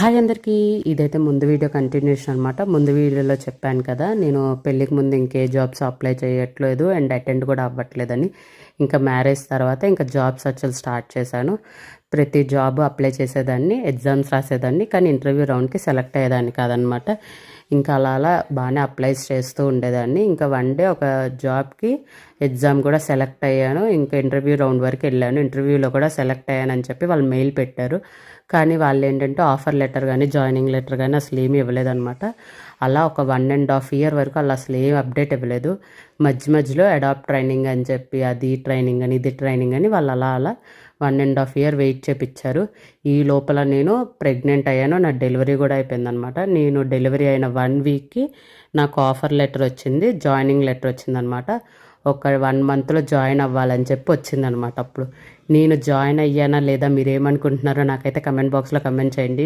Hi అందరికీ, ఇదైతే ముందు వీడియో కంటిన్యూషన్ అనమాట. ముందు వీడియోలో చెప్పాను కదా, నేను పెళ్ళికి ముందు ఇంకే జాబ్స్ అప్లై చేయట్లేదు అండ్ అటెండ్ కూడా అవ్వట్లేదని. ఇంకా మ్యారేజ్ తర్వాత ఇంకా జాబ్ సర్చ్లు స్టార్ట్ చేశాను. ప్రతి జాబ్ అప్లై చేసేదాన్ని, ఎగ్జామ్స్ రాసేదాన్ని, కానీ ఇంటర్వ్యూ రౌండ్కి సెలెక్ట్ అయ్యేదాన్ని కాదనమాట. ఇంకా అలా బాగానే అప్లైస్ చేస్తూ ఉండేదాన్ని. ఇంకా వన్ డే ఒక జాబ్కి ఎగ్జామ్ కూడా సెలెక్ట్ అయ్యాను. ఇంకా ఇంటర్వ్యూ రౌండ్ వరకు వెళ్ళాను. ఇంటర్వ్యూలో కూడా సెలెక్ట్ అయ్యానని చెప్పి వాళ్ళు మెయిల్ పెట్టారు. కానీ వాళ్ళు ఏంటంటే ఆఫర్ లెటర్ కానీ జాయినింగ్ లెటర్ కానీ అసలు ఏమీ ఇవ్వలేదన్నమాట. అలా ఒక 1.5 year వరకు అలా అసలు ఏం అప్డేట్ ఇవ్వలేదు. మధ్యలో అడాప్ట్ ట్రైనింగ్ అని చెప్పి అది ట్రైనింగ్ అని ఇది ట్రైనింగ్ అని వాళ్ళు అలా 1.5 year వెయిట్ చేపించారు. ఈ లోపల నేను ప్రెగ్నెంట్ అయ్యాను. నా డెలివరీ కూడా అయిపోయిందనమాట. నేను డెలివరీ అయిన 1 weekకి నాకు ఆఫర్ లెటర్ వచ్చింది, జాయినింగ్ లెటర్ వచ్చిందనమాట. ఒక 1 monthలో జాయిన్ అవ్వాలని చెప్పి వచ్చిందనమాట. అప్పుడు నేను జాయిన్ అయ్యానా లేదా మీరేమనుకుంటున్నారో నాకైతే కమెంట్ బాక్స్లో కమెంట్ చేయండి.